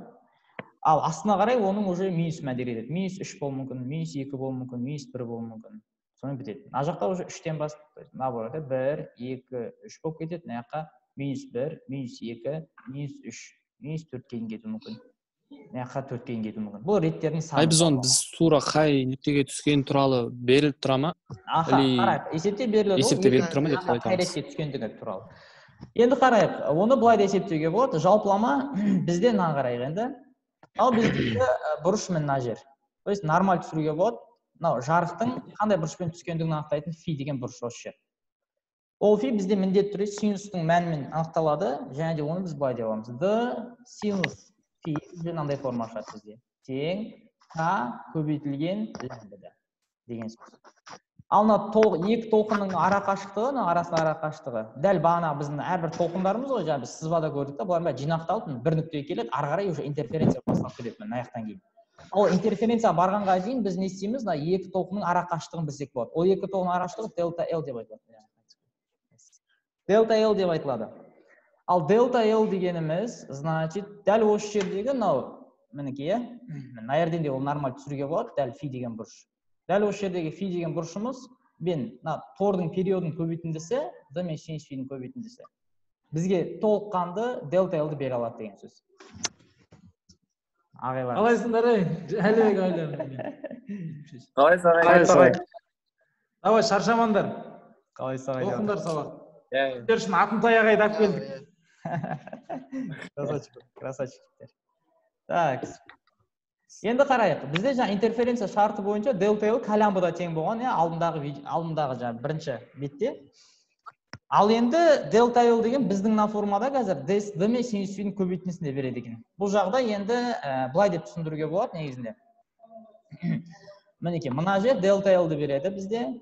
Ал астына қарай оның уже минус мәндер етеді. Минус 3 болуы мүмкін, минус 2 болуы мүмкін, минус 1 болуы мүмкін. Соны бітеді. Мына жақта уже 3-тен бастап, наоборот, 1, 2, 3 болып кетеді. Мына жаққа минус 1, минус 2, минус 3. Минус 4-ке дейін кетуі мүмкін. Мына жаққа 4-ке дейін кетуі мүмкін. Бұл реттердің саны. Біз тура қай нүктеге түскен туралы беріліп тұра ма? Аха, қарайық. Есепте беріледі. Есепте беріліп тұра ма деп айтамыз. Қай ретке түскендігі туралы. Енді қарайық, оны былай да есептеуге болады. Жалпылама бізде мына қарайық енді. Ал біздегі бұрыш мына жер. То есть нормаль түсіруге болады. Мынау жарықтың қандай бұрышпен түскендігін анықтайтын фи деген бұрыш осы жер. Ол фи бізде міндетті түрде синустың мәнімен анықталады, және де оны біз былай деп аламыз. D синус фи мынандай форма шығады бізде. Тең К көбейтілген лямбда деген сөз. Ал мына екі толқынның ара қашықтығы, арасында ара қашықтығы. Дәл бағана біздің әрбір толқындарымыз ғой, жаңа біз сызбада көрдік та, бұлар бәрі жинақталып, бір нүктеге келеді, ары қарай уже интерференция басталып кетеді мына аяқтан кейін. Ал интерференция барғанға дейін біз не істейміз? Мына екі толқынның ара қашықтығын білсек болады. Ол екі толқынның ара қашықтығы дельта L деп айтылады. Дельта L деп айтылады. Ал дельта L дегеніміз, значит, дәл осы жердегі мынау мінекей, мына жерден де ол нормаль түсіруге болады, дәл фи деген бұрыш. Дәл осы жердегі фи деген бұрышымыз мен тордың периодын көбейтіндісі, д мен синус фидің көбейтіндісі. Бізге толыққанды дельта L-ді бере алады деген сөз. Ағайлар. Қалайсыңдар, әлбек айлам. Қалайсың? Давай, шаршамандар. Қалайсың? Оқыңдар сабақ. Сіздер үшін атын таяқ айдап келдік. Красавчиктер. Так. Енді қарайық. Бізде жаңа интерференция шарты бойынша дельта L колямбода тең болған, алдындағы жаңа бірінші бетте. Ал енді дельта L деген біздің мына формада қазір d мен синус фидің көбейтіндісінде береді екен. Бұл жағда енді былай деп түсіндіруге болады негізінде. Мінекей, мына жер дельта L-ді береді бізде.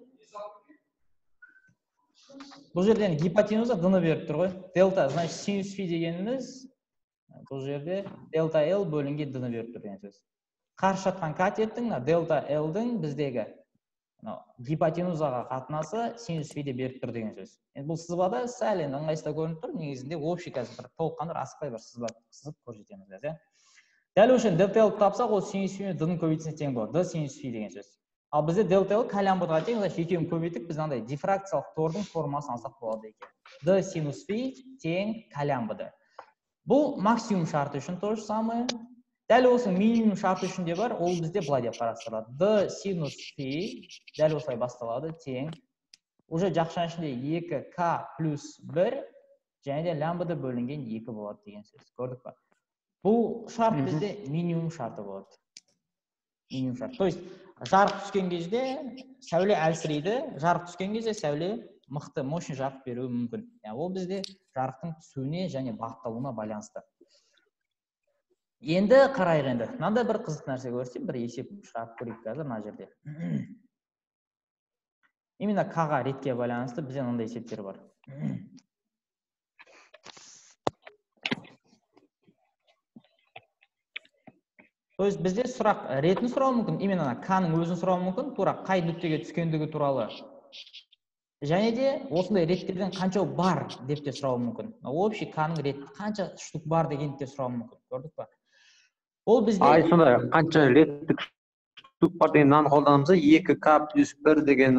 Бұл жерден гипотенуза d-ны беріп тұр ғой. Дельта, значит, синус фи дегеніміз бұл жерде дельта L бөлінген d-ны беріп тұр деген сөз. Қарсы жатқан катеттің дельта L-дің біздегі гипотенузаға қатынасы синус фиде беріп тұр деген сөз. Енді бұл сызбада сәл енді ыңғайсыздау көрініп тұр, негізінде общий қазір бір толыққанды асықпай бір сызып көрсетеміз қазір. Дәл үшін дельта L тапсақ, ол синус фи мен d-ның көбейтісіне тең болады. d синус фи деген сөз. Ал бізде дельта L колямбоға тең, екеуін көбейтіп, біз андай дифракциялық тордың формасын алсақ болады екен. d синус фи тең колямбода. Бұл максимум шарты үшін то же самое. Дәл осының минимум шарты үшін де бар, ол бізде былай деп қарастырылады. d синус фи дәл осылай басталады, тең. Уже жақшаның ішінде 2k плюс 1 және де лямбда бөлінген 2 болады деген сөз. Көрдік па? Бұл шарт бізде минимум шарты болады. Минимум шарт. То есть, жарық түскен кезде сәуле әлсірейді, жарық түскен кезде сәуле мықты, мощный жарық беруі мүмкін. Ол бізде жарықтың түсуіне және бағытталуына байланысты. Енді қарайық енді. Мынандай бір қызық нәрсе көрсем, бір есеп шығарып көрейік қазір мына жерде. Именно k-ға ретке байланысты бізде мынандай есептер бар. То есть бізде сұрақ ретін сұрау мүмкін, именно k-ның өзін сұрау мүмкін, тура қай нүктеге түскендігі туралы. Және де осындай реттерден қанша бар деп те сұрау мүмкін. Общий k-ның реті қанша штук бар деген де сұрау мүмкін. Көрдік па? Ол бізде сонда қанша реттік штук бар деген қолданымыз 2k плюс 1 деген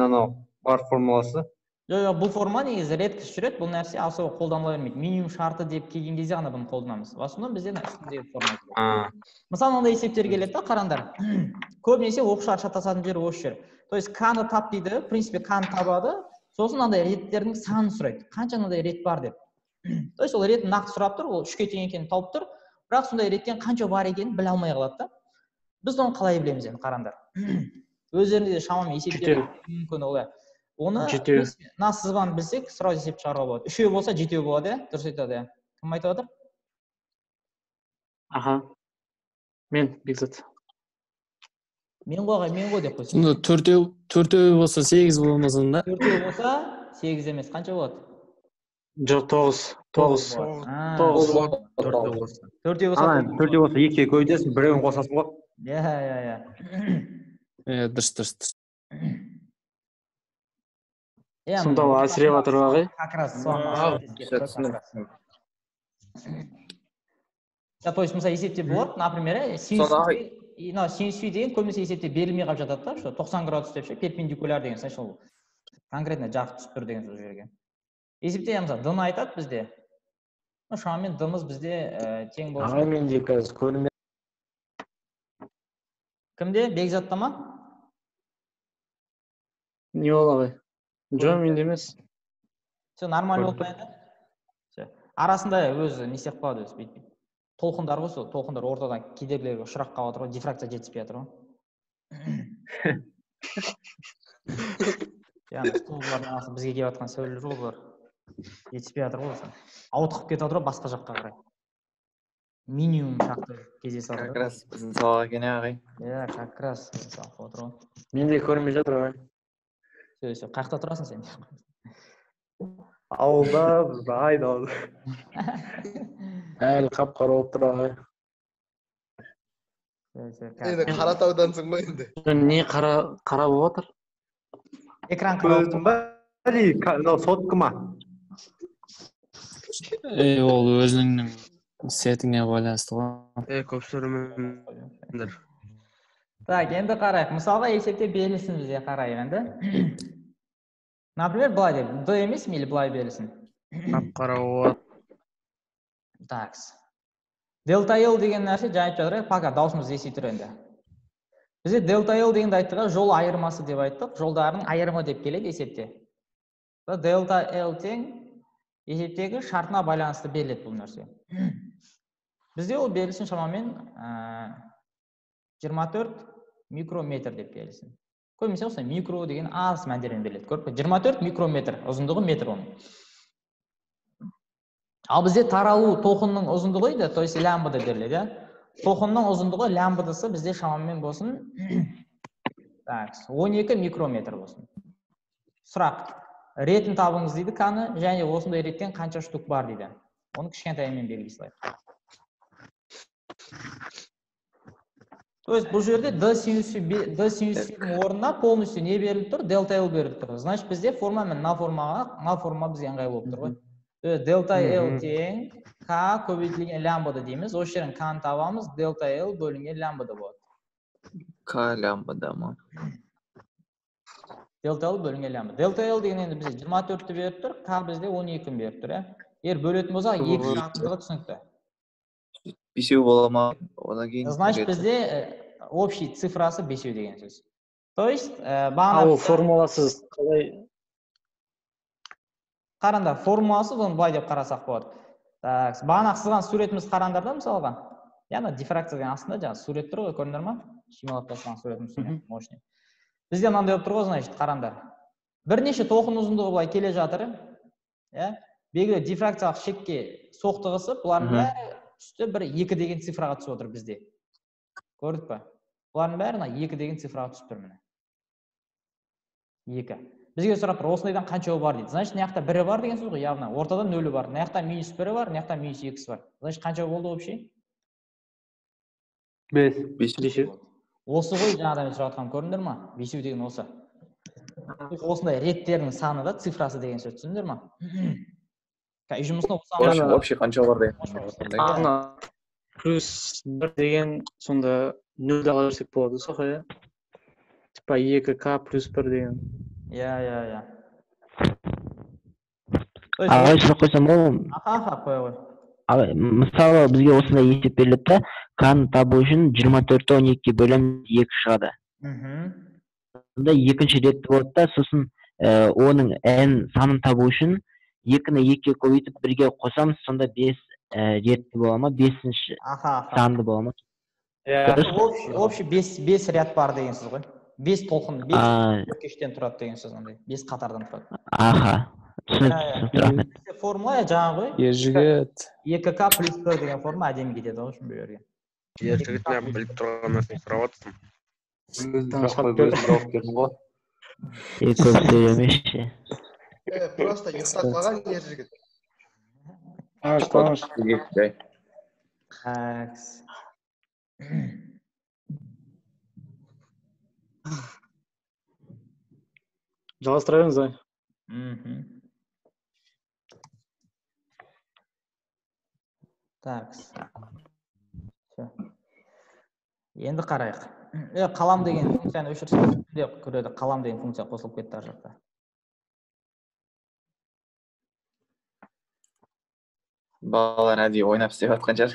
бар формуласы. Жоқ, бұл форма негізі редкіс жүреді, бұл нәрсе асыға қолданыла бермейді. Минимум шарты деп келген кезде ғана бұны қолданамыз. В основном бізде үстіндегі форма келеді. Мысалы, мынандай есептер келеді да, қараңдар. Көбінесе оқушылар шатасатын жері осы жер. То есть k-ны тап дейді, в принципе k-ны табады, сосын мынандай реттердің санын сұрайды. Қанша мынандай рет бар деп. То есть ол ретін нақты сұрап тұр, ол 3-ке тең екенін тауып тұр. Бірақ сондай реттен қанша бар екенін біле алмай қалады да. Біз оны қалай білеміз енді, қараңдар. Өздерінде шамамен есептер мүмкін олай. Оны мына сызбаны білсек, сразу есеп шығаруға болады. 3 болса 7 болады, дұрыс айтады. Кім айтып отыр? Аха. Мен Бекзат. Мен ғой деп қойсын. Сонда 4 болса 8 болмаса да? 4 болса 8 емес, қанша болады? Жоқ, 9. 4 болса 2-ге көбейтесің, біреуін қосасың ғой. Иә. Дұрыс. Сонда ол әлсіреп жатыр ғой. Как раз то есть, мысалы, есептеп болады, например, синус фи деген көбінесе есептеп берілмей қалып жатады да, что 90 градус деп ше, перпендикуляр деген, сәл конкретно жарық түсіп тұр деген сөз жерге. Есепте, мысалы, d-ны айтады бізде. Шамамен d-мыз бізде тең болсын. Ағай, менде қазір көрінбей. Кімде? Бекзатта ма? Не ол ағай? Жоқ, менде емес. Все нормально болып енді. Арасында өзі не сияқты қалады өзі бүйтпейді. Толқындар ғой, сол толқындар ортадан кедергілерге ұшырап қалып жатыр ғой, дифракция жетіспей жатыр ғой. Яғни столбардың арасы бізге келіп жатқан сәулелер ғой бұлар. Жетіспей жатыр ғой осы. Ауытқып кетіп жатыр ғой басқа жаққа қарай. Минимум шақты кездесіп жатыр. Как раз біздің сабақ екен ағай. Иә, как раз сабақ отыр ғой. Менде көрінбей жатыр ағай. Сөз, қақта тұрасың сен? Ауылда біз айдалды. Әлі қап-қара болып тұр ағай. Енді Қаратаудансың ғой енді. Не қара болып жатыр? Экран қарап Көзім ба? Мынау сотқы ма? Ол өзіңнің сетіңе байланысты ғой. Көп сөйлемеңдер. Так, енді қарайық. Мысалға есепте берілсін бізде қарайық енді. Например, былай деп, D емес мейлі былай берілсін. Қап-қара болады. Так. Delta L деген нәрсе жаңа айтып жатыр, пока даусымыз ести тұр енді. Бізде Delta L дегенді айттық, жол айырмасы деп айттық, жолдардың айырымы деп келеді есепте. Delta L тең есептегі шартына байланысты беріледі бұл нәрсе. Бізде ол берілсін шамамен 24 микрометр деп берілсін. Көбінесе осылай микро деген аз мәндермен беріледі. Көріп, 24 микрометр, ұзындығы метр оның. Ал бізде таралу тоқынның ұзындығы еді, то есть лямбда беріледі. Тоқынның ұзындығы лямбдасы бізде шамамен болсын 12 микрометр болсын. Сұрақ, ретін табыңыз дейді қаны, және осындай реттен қанша штук бар дейді. Оны кішкентаймен белгілей салайық. То есть бұл жерде D синусының орнына полностью не беріліп тұр? Delta L беріліп тұр. Значит, бізде форма мен на форма бізге ыңғайлы болып тұр ғой. Delta L тең K көбейтілген лямбда дейміз. Осы жерін K-ны табамыз, Delta L бөлінген лямбда болады. К лямбда ма? Delta L бөлінген лямбда. Delta L деген енді бізде 24-ті беріп тұр, K бізде 12-ні беріп тұр. Егер бөлетін болсақ, 2 шартындығы түсінікті. Бесеу бола ма? Одан кейін. Значит, бізде общий цифрасы бесеу деген сөз. То есть, Ал формуласыз қалай? Қарандар, формуласы оны былай деп қарасақ болады. Бағана сызған суретіміз қарандар да мысалға. Яғни дифракцияның астында жаңа сурет тұр ғой, көрдіңдер ма? Шималап тастаған суретіміз мощный. Бізде мынандай болып тұр ғой, значит, қарандар. Бірнеше тоқын ұзындығы былай келе жатыр. Белгілі дифракциялық шекке соқтығысып, бұлардың бәрі үсті бір 2 деген цифраға түсіп отыр бізде. Көрдік па? Бұлардың бәрі 2 деген цифраға түсіп тұр міне. 2. Бізге сұрап тұр, осындайдан қаншауы бар дейді. Значит, мына жақта 1 бар деген сөз ғой, явно. Ортада 0 бар. Мына жақта -1 бар, мына жақта -2 бар. Значит, қаншауы болды вообще? 5. Осы ғой жаңадан сұрап жатқан көрдіңдер ма? 5 деген осы. Осындай реттердің саны да цифрасы деген сөз түсіндіңдер ма? Жұмысына осыған вообще қанша бар деген. Ана плюс 1 деген сонда 0 ала берсек болады соқай. Типа 2К плюс 1 деген. Я. Ағай сұрақ қойсам ол? Аха, қоя ғой. Мысалы бізге осындай есеп беріледі да, К-ны табу үшін 24-ті 12-ге бөлеміз 2 шығады. Сонда екінші ретті болады да, сосын оның n санын табу үшін 2-ні 2-ге көбейтіп 1-ге қосамыз, сонда 5 ретті бола ма, 5-ші санды бола ма? Общий 5 ряд бар деген сөз ғой. 5 толқын, 5 кештен тұрады деген сөз андай. 5 қатардан тұрады. Аха. Түсінікті, рахмет. Формула жаңа ғой. Ержігіт. 2К плюс 1 деген форма әдемі кетеді ғой үшін берген. Ержігітіне біліп тұрған нәрсені сұрап отырсың. Көп сөйлемеші. Просто ұйықтап қалған ержігіт. Жалғастыра беріңіз ай. Так. Енді қарайық. Қалам деген функцияны өшірсек, көреді қалам деген функция қосылып кетті ар жақта. Балалар әдейі ойнап істеп жатқан шығар.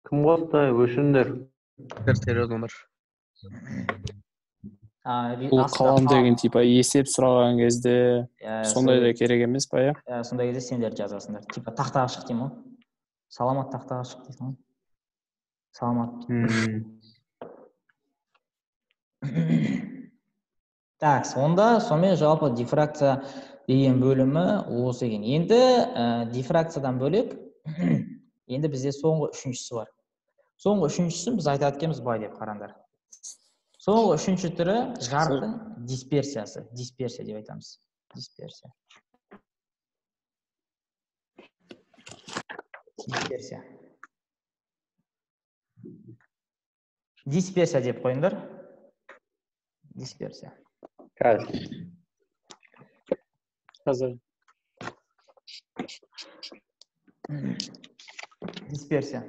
Кім қосты? Өшіндір. Бұл қалам деген типа есеп сұраған кезде сондай да керек емес па, иә? Сондай кезде сендер жазасыңдар. Типа тақтаға шық деймін ғой. Саламат тақтаға шық дейсің ғой. Саламат. Так, сонда сонымен жалпы дифракция деген бөлімі осы екен. Енді дифракциядан бөлек Енді бізде соңғы үшіншісі бар. Соңғы үшіншісін біз айтады екенбіз былай деп қараңдар. Соңғы үшінші түрі жарықтың дисперсиясы. Дисперсия деп айтамыз. Дисперсия. Дисперсия. Дисперсия деп қойыңдар. Дисперсия. Қазір. Дисперсия.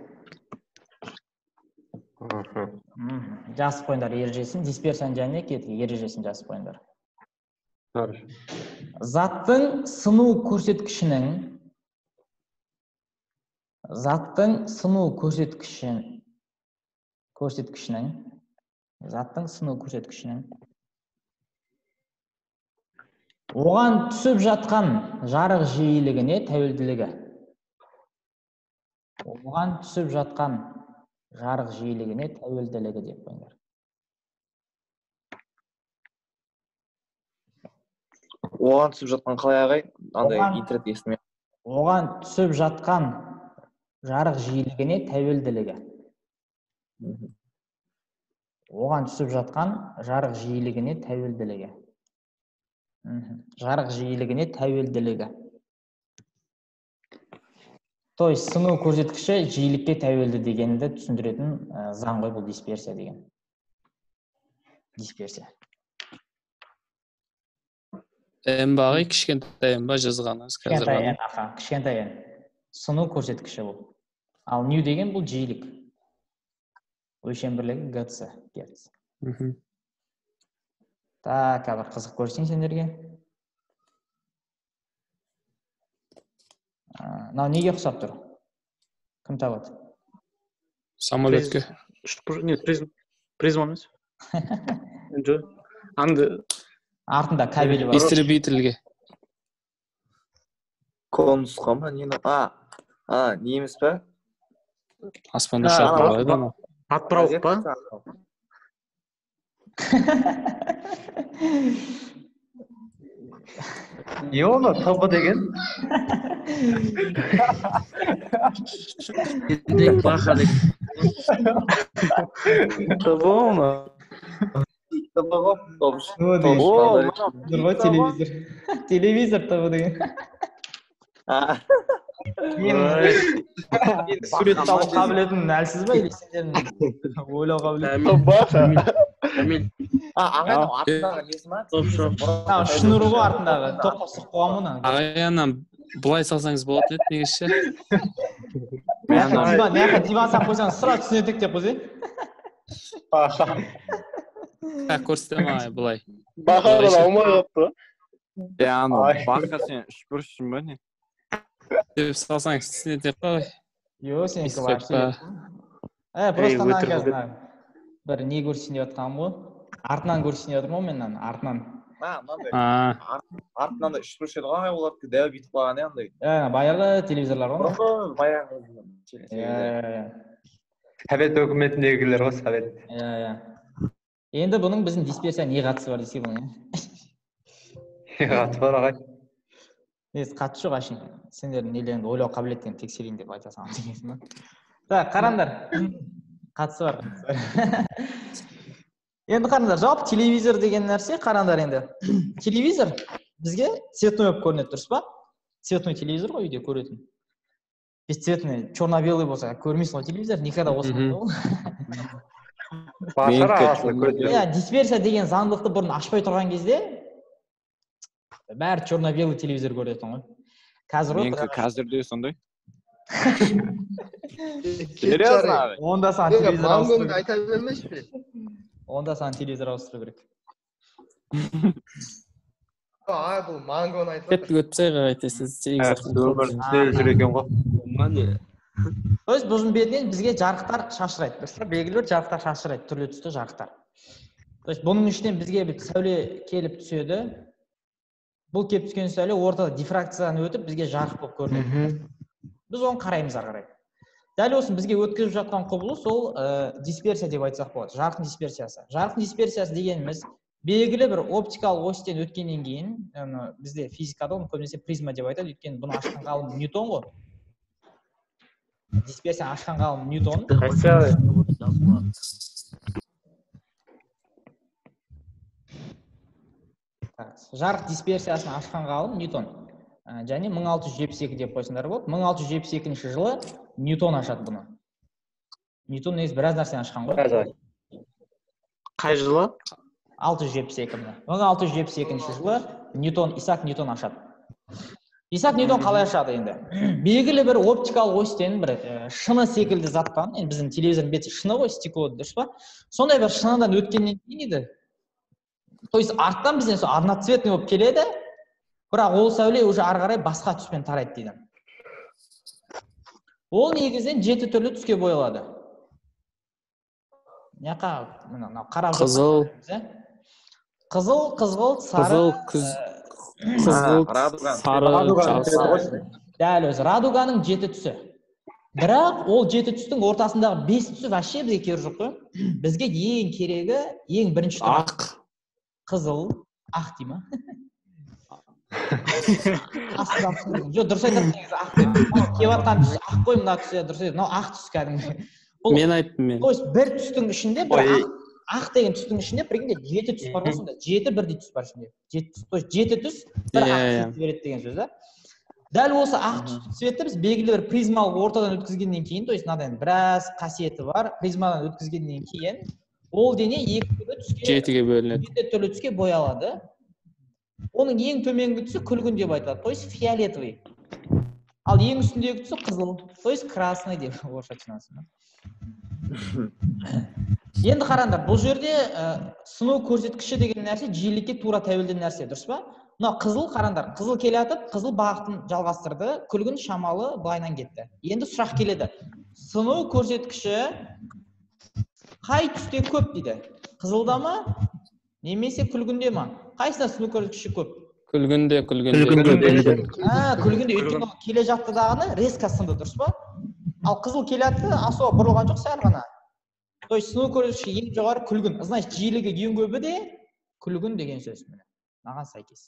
Жазып қойыңдар ережесін. Дисперсияның және кетігі ережесін жазып қойыңдар. Заттың сыну көрсеткішінің оған түсіп жатқан жарық жиілігіне тәуелділігі. Оған түсіп жатқан жарық жиілігіне тәуелділігі деп қойыңдар. Оған түсіп жатқан қалай ағай? Андай интернет естімей. Оған түсіп жатқан жарық жиілігіне тәуелділігі. Оған түсіп жатқан жарық жиілігіне тәуелділігі. Жарық жиілігіне тәуелділігі. То есть сыну көрсеткіші жиілікке тәуелді дегенді түсіндіретін заң ғой бұл дисперсия деген. Дисперсия. Бағай кішкентай ба жазғаныңыз қазір ғана? Кішкентай n. Сыну көрсеткіші бұл. Ал нью деген бұл жиілік. Өлшем бірлігі гц, герц. Так, қазір қызық көрсең сендерге. Мынау неге ұқсап тұр? Кім табады? Самолетке. Нет, призма емес. Артында кабелі бар. Истребительге. Конусқа ма? Не емес па? Аспанда ұшатын ғой да. Отправок па? Не оны тобы деген? Баха деген. Тобы оны? Тобы ғой? Тұрғы телевизор. Телевизор тобы деген. Сурет салу қабілетін әлсіз ба? Или сендердің ойлау қабілетін? Ағайдың артындағы несі ма? Шнуры ғой артындағы. Тоққа сұқ қоғам мұны. Ағайынан бұлай салсаңыз болады еді негізше. Диван сап қойсаң сұра түсінетік деп қойсы? Көрсетем ағай бұлай. Бағаға алмай қапты. Баққа сен үш бұрышшын ба не? Деп салсаңыз түсінетіп қой. Йо, сенікі вообще. Просто мына қазір бір не көрсін деп атқаным ғой. Артынан көрсін деп атырмын ғой мен артынан. Артынан да үш бұрыш еді ғой оларды дәу бүйтіп қалған андай. Баяғы телевизорлар ғой. Баяғы. Совет өкіметіндегілер ғой, совет. Енді бұның біздің дисперсия не қатысы бар десек оны. Қатысы бар ағай. Қатысы жоқ ашын. Сендердің нелеріңді ойлау қабілеттерін тексерейін деп айта салам дегенсің ба? Так, қараңдар. Қатысы бар. Енді қараңдар, жалпы телевизор деген нәрсе, қараңдар енді. Телевизор бізге цветной болып көрінеді, дұрыс па? Цветной телевизор ғой үйде көретін. Бесцветный, черно-белый болса, көрмейсің ғой телевизор, никогда осындай ол. Дисперсия деген заңдылықты бұрын ашпай тұрған кезде бәрі черно-белый телевизор көретін ғой. Менікі қазірде сондай. Онда саған телевизор ауыстыру керек. Айта бермеш пе? Онда саған телевизор ауыстыру керек. Бұл мангоны айтып Кеттік өтпесей қайтесіз телевизор екен ғой. То есть бұның бетінен бізге жарықтар шашырайды. Белгілі бір жарықтар шашырайды, түрлі түсті жарықтар. То есть бұның ішінен бізге бір сәуле келіп түседі. Бұл келіп түскен сәуле ортада дифракциядан өтіп бізге жарық болып көрінеді. Біз оны қараймыз ары қарай. Дәл осы бізге өткізіп жатқан құбылыс ол дисперсия деп айтсақ болады. Жарықтың дисперсиясы. Жарықтың дисперсиясы дегеніміз белгілі бір оптикалық осьтен өткеннен кейін, бізде физикада оны көбінесе призма деп айтады, өйткені бұны ашқан ғалым Ньютон ғой. дисперсияны ашқан ғалым Ньютон. Жарық дисперсиясын ашқан ғалым Ньютон. Және 1672 деп қойсаңдар болады. 1672 жылы Ньютон ашады бұны. Ньютон негізі біраз нәрсені ашқан ғой. Қай жылы? 1672 жылы Исаак Ньютон ашады. Исаак Ньютон қалай ашады енді? Белгілі бір оптикалық осьтен бір шыны секілді заттан, енді біздің телевизордың беті шыны ғой, стекло дұрыс па? Сондай бір шыныдан өткеннен кейін еді. То есть арттан бізден сол одноцветный болып келеді, бірақ ол сәуле уже ары қарай басқа түспен тарайды дейді. Ол негізінен 7 түрлі түске боялады. Қызыл, сары, сары, дәл өзі радуганың 7 түсі. Бірақ ол 7 түстің ортасындағы 5 түсі вообще бізге керегі жоқ қой. Бізге ең керегі, ең бірінші ақ, қызыл, ақ дей ма? Жоқ, дұрыс айтады негізі ақ деп. Кеватқан түс ақ қой, мына түс дұрыс айтады. Мынау ақ түс кәдімгі. Мен айттым мен. То есть бір түстің ішінде, бір ақ деген түстің ішінде бірінде 7 түс бар ғой, 7 бірдей түс бар ішінде. 7 түс бір ақ түс береді деген сөз, да? Дәл осы ақ түсті біз белгілі бір призмалық ортадан өткізгеннен кейін, то есть мынадай біраз қасиеті бар, призмадан өткізгеннен кейін ол дене 2 түрлі түске 7-ге бөлінеді. 7 түрлі түске боялады. Оның ең төменгі түсі күлгін деп айтылады, то есть фиолетовый. Ал ең үстіндегі түсі қызыл, то есть красный деп орысша түсінесің. Енді қараңдар, бұл жерде сыну көрсеткіші деген нәрсе жиілікке тура тәуелді нәрсе, дұрыс па? Мынау қызыл, қараңдар, қызыл келе атып, қызыл бағытын жалғастырды, күлгін шамалы былайынан кетті. Енді сұрақ келеді. Сыну көрсеткіші қай түсте көп дейді? Қызылда ма? Немесе күлгінде ма? Қайсында сыну көрсеткіші көп? Күлгінде. Күлгінде, өйткені келе жаттыдағыны резко сынды, дұрыс па? Ал қызыл келе атты, асуға бұрылған жоқ сәл ғана. То есть сыну көрсеткіші ең жоғары күлгін. Значит, жиілігі ең көбі де күлгін деген сөз. Маған сәйкес.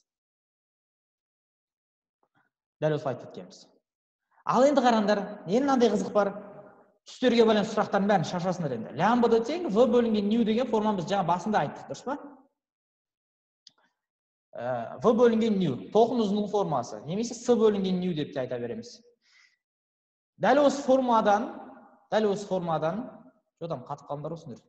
Дәл осылай айтып өткенбіз. Ал енді қараңдар, енді мынандай қызық бар. Түстерге байланысты сұрақтардың бәрін шашасыңдар енді. Лямбда тең v бөлінген нью деген форманы біз жаңа басында айттық, дұрыс па? V бөлінген нью, тоқым ұзынлығы формасы, немесе с бөлінген нью деп те айта береміз. Дәл осы формадан, жодан қатып қалыңдар осыңдар.